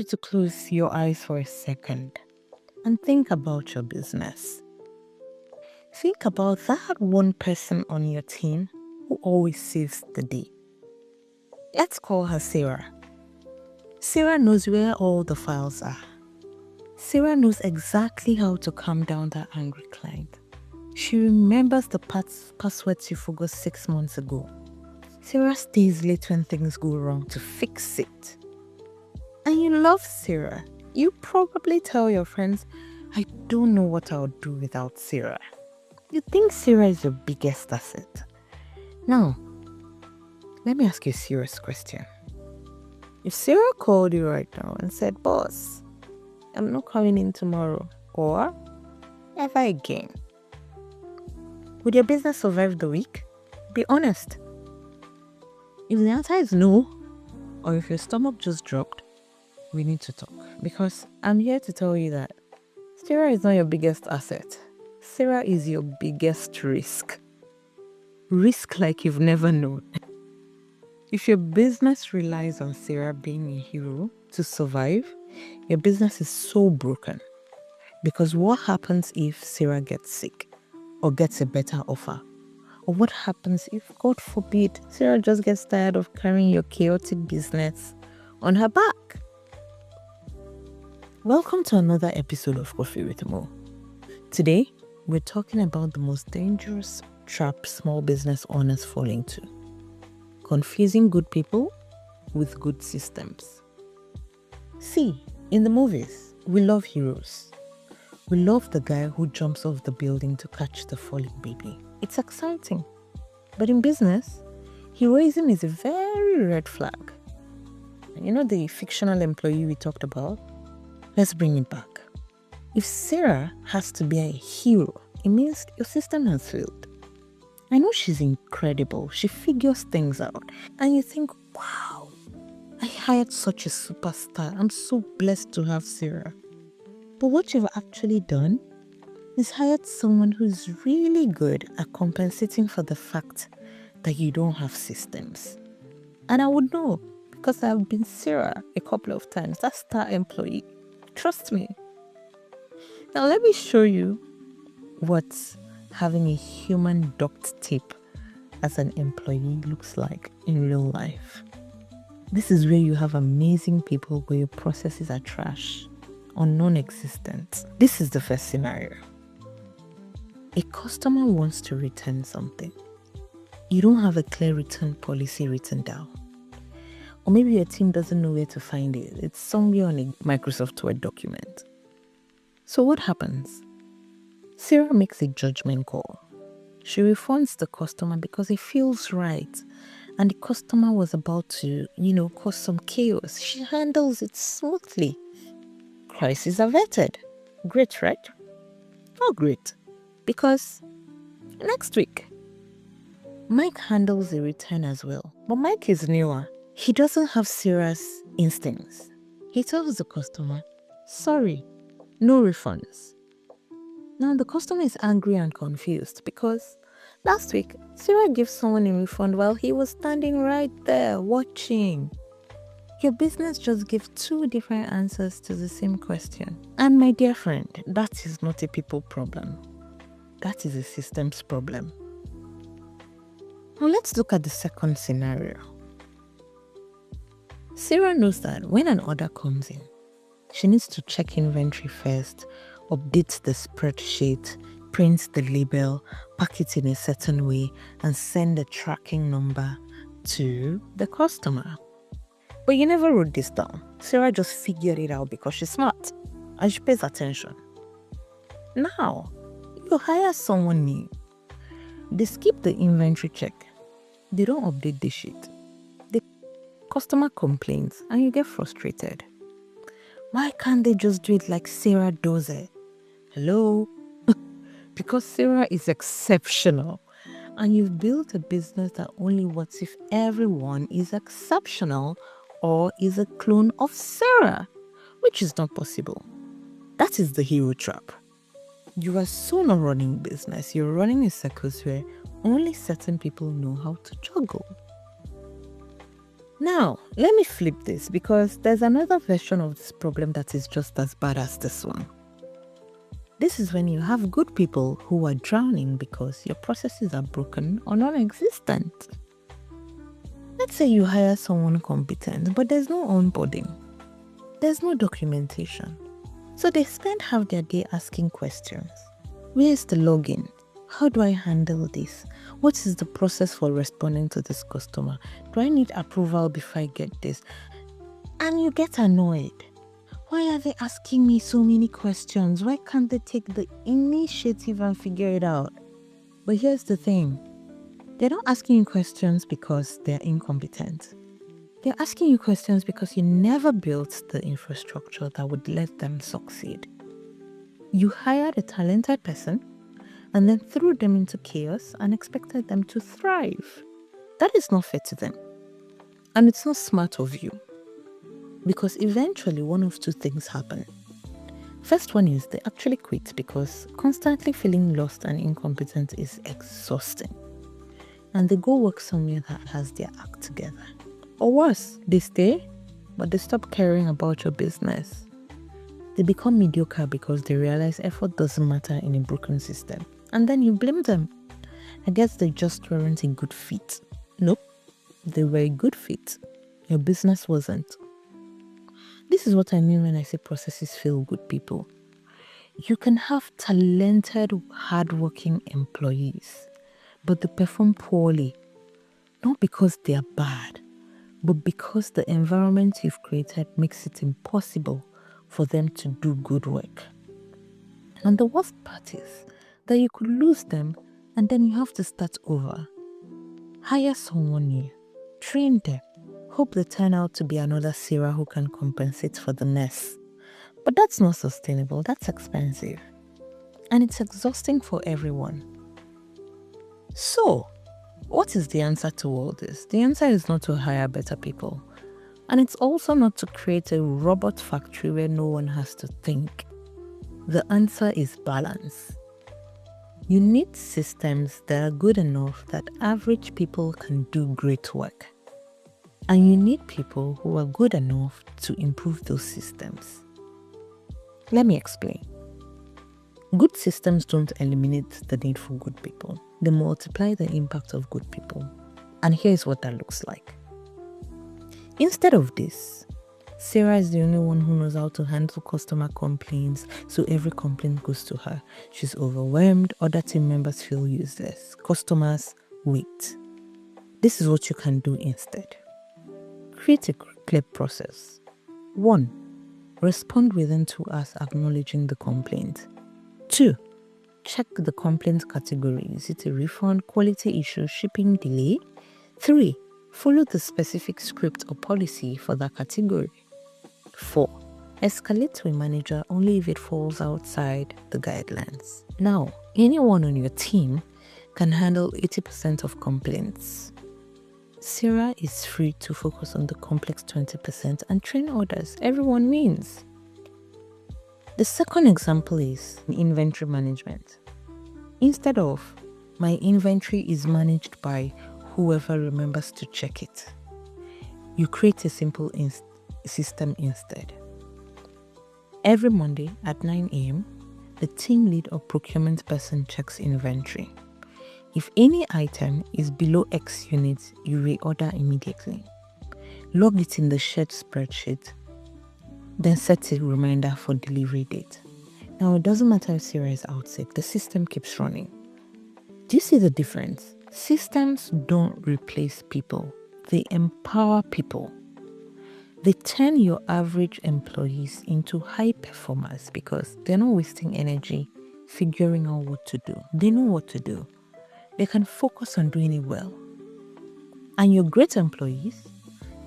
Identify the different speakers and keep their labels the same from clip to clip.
Speaker 1: to close your eyes for a second and think about your business. Think about that one person on your team who always saves the day. Let's call her Sarah. Sarah knows where all the files are. Sarah knows exactly how to calm down that angry client. She remembers the passwords you forgot 6 months ago. Sarah stays late when things go wrong to fix it. And you love Sarah. You probably tell your friends, I don't know what I'll do without Sarah. You think Sarah is your biggest asset. Now, let me ask you a serious question. If Sarah called you right now and said, boss, I'm not coming in tomorrow or ever again, would your business survive the week? Be honest. If the answer is no, or if your stomach just dropped, we need to talk, because I'm here to tell you that Sarah is not your biggest asset. Sarah is your biggest risk. Risk like you've never known. If your business relies on Sarah being a hero to survive, your business is so broken. Because what happens if Sarah gets sick or gets a better offer? Or what happens if, God forbid, Sarah just gets tired of carrying your chaotic business on her back? Welcome to another episode of Coffee with Mo. Today, we're talking about the most dangerous trap small business owners fall into: confusing good people with good systems. See, in the movies, we love heroes. We love the guy who jumps off the building to catch the falling baby. It's exciting. But in business, heroism is a very red flag. You know the fictional employee we talked about? Let's bring it back. If Sarah has to be a hero, it means your system has failed. I know she's incredible. She figures things out. And you think, wow, I hired such a superstar. I'm so blessed to have Sarah. But what you've actually done is hired someone who's really good at compensating for the fact that you don't have systems. And I would know, because I've been Sarah a couple of times, that star employee. Trust me. Now let me show you what having a human duct tape as an employee looks like in real life. This is where you have amazing people where your processes are trash or non-existent. This is the first scenario. A customer wants to return something. You don't have a clear return policy written down. Or maybe your team doesn't know where to find it. It's somewhere on a Microsoft Word document. So what happens? Sarah makes a judgment call. She refunds the customer because it feels right. And the customer was about to, cause some chaos. She handles it smoothly. Crises averted. Great, right? Oh, great. Because next week, Mike handles the return as well. But Mike is newer. He doesn't have Sarah's instincts. He tells the customer, sorry, no refunds. Now the customer is angry and confused because last week, Sarah gave someone a refund while he was standing right there watching. Your business just gave two different answers to the same question. And my dear friend, that is not a people problem. That is a systems problem. Now let's look at the second scenario. Sarah knows that when an order comes in, she needs to check inventory first, update the spreadsheet, print the label, pack it in a certain way, and send the tracking number to the customer. But you never wrote this down. Sarah just figured it out because she's smart and she pays attention. Now, you hire someone new. They skip the inventory check. They don't update the sheet. The customer complains and you get frustrated. Why can't they just do it like Sarah does it? Hello? Because Sarah is exceptional. And you've built a business that only works if everyone is exceptional or is a clone of Sarah, which is not possible. That is the hero trap. You are so not running business. You're running a circus where only certain people know how to juggle. Now, let me flip this because there's another version of this problem that is just as bad as this one. This is when you have good people who are drowning because your processes are broken or non-existent. Let's say you hire someone competent, but there's no onboarding. There's no documentation. So they spend half their day asking questions. Where is the login? How do I handle this? What is the process for responding to this customer? Do I need approval before I get this? And you get annoyed. Why are they asking me so many questions? Why can't they take the initiative and figure it out? But here's the thing. They're not asking you questions because they're incompetent. They're asking you questions because you never built the infrastructure that would let them succeed. You hired a talented person and then threw them into chaos and expected them to thrive. That is not fair to them. And it's not smart of you. Because eventually one of two things happen. First one is they actually quit because constantly feeling lost and incompetent is exhausting. And they go work somewhere that has their act together. Or worse, they stay, but they stop caring about your business. They become mediocre because they realize effort doesn't matter in a broken system. And then you blame them. I guess they just weren't a good fit. Nope, they were a good fit. Your business wasn't. This is what I mean when I say processes fail good people. You can have talented, hardworking employees, but they perform poorly. Not because they are bad, but because the environment you've created makes it impossible for them to do good work. And the worst part is that you could lose them and then you have to start over. Hire someone new, train them, hope they turn out to be another Sarah who can compensate for the mess. But that's not sustainable, that's expensive. And it's exhausting for everyone. So, what is the answer to all this? The answer is not to hire better people. And it's also not to create a robot factory where no one has to think. The answer is balance. You need systems that are good enough that average people can do great work. And you need people who are good enough to improve those systems. Let me explain. Good systems don't eliminate the need for good people. They multiply the impact of good people. And here's what that looks like. Instead of this, Sarah is the only one who knows how to handle customer complaints, so every complaint goes to her. She's overwhelmed, other team members feel useless. Customers wait. This is what you can do instead. Create a clear process. 1. Respond within 2 hours acknowledging the complaint. 2. Check the complaint category. Is it a refund, quality issue, shipping delay? 3. Follow the specific script or policy for that category. 4. Escalate to a manager only if it falls outside the guidelines. Now, anyone on your team can handle 80% of complaints. Sarah is free to focus on the complex 20% and train others. Everyone wins. The second example is inventory management. Instead of, my inventory is managed by whoever remembers to check it, you create a simple system instead. Every Monday at 9 a.m., the team lead or procurement person checks inventory. If any item is below X units, you reorder immediately. Log it in the shared spreadsheet, then set a reminder for delivery date. Now, it doesn't matter if Sarah is out sick, the system keeps running. Do you see the difference? Systems don't replace people, they empower people. They turn your average employees into high performers because they're not wasting energy figuring out what to do. They know what to do. They can focus on doing it well. And your great employees,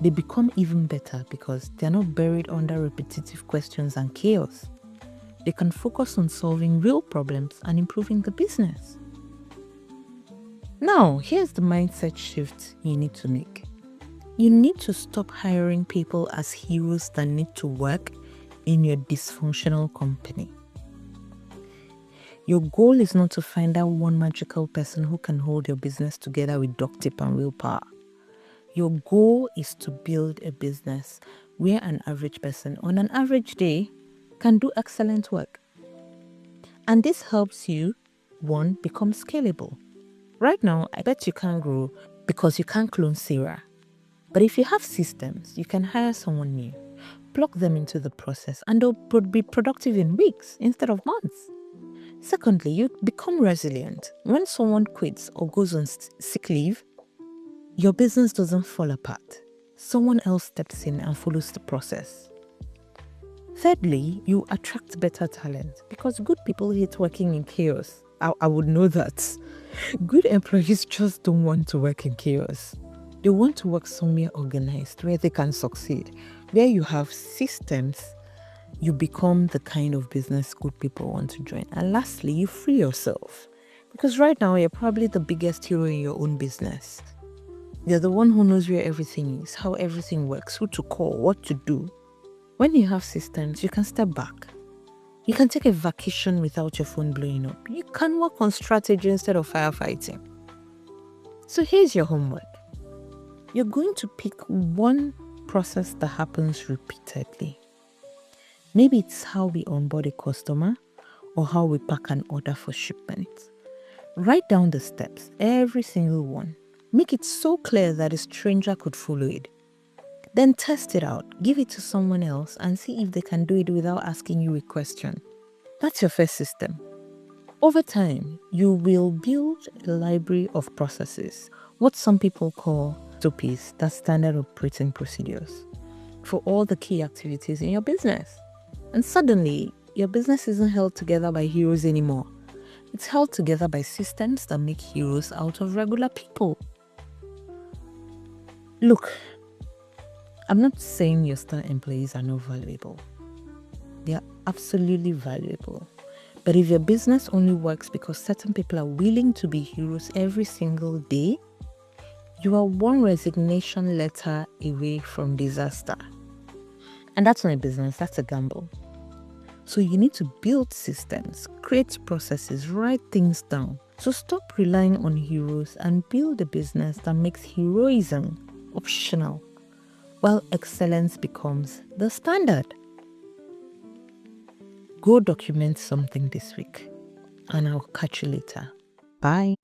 Speaker 1: they become even better because they're not buried under repetitive questions and chaos. They can focus on solving real problems and improving the business. Now, here's the mindset shift you need to make. You need to stop hiring people as heroes that need to work in your dysfunctional company. Your goal is not to find that one magical person who can hold your business together with duct tape and willpower. Your goal is to build a business where an average person on an average day can do excellent work. And this helps you, one, become scalable. Right now, I bet you can't grow because you can't clone Sarah. But if you have systems, you can hire someone new, plug them into the process, and they'll be productive in weeks instead of months. Secondly, you become resilient. When someone quits or goes on sick leave, your business doesn't fall apart. Someone else steps in and follows the process. Thirdly, you attract better talent because good people hate working in chaos. I would know that. Good employees just don't want to work in chaos. They want to work somewhere organized where they can succeed, where you have systems. You become the kind of business good people want to join. And lastly, you free yourself. Because right now, you're probably the biggest hero in your own business. You're the one who knows where everything is, how everything works, who to call, what to do. When you have systems, you can step back. You can take a vacation without your phone blowing up. You can work on strategy instead of firefighting. So here's your homework. You're going to pick one process that happens repeatedly. Maybe it's how we onboard a customer or how we pack an order for shipment. Write down the steps, every single one. Make it so clear that a stranger could follow it. Then test it out, give it to someone else and see if they can do it without asking you a question. That's your first system. Over time, you will build a library of processes, what some people call SOPs, that's standard operating procedures, for all the key activities in your business. And suddenly, your business isn't held together by heroes anymore. It's held together by systems that make heroes out of regular people. Look, I'm not saying your star employees are not valuable. They are absolutely valuable. But if your business only works because certain people are willing to be heroes every single day, you are one resignation letter away from disaster. And that's not a business, that's a gamble. So you need to build systems, create processes, write things down. So stop relying on heroes and build a business that makes heroism optional, while excellence becomes the standard. Go document something this week, and I'll catch you later. Bye.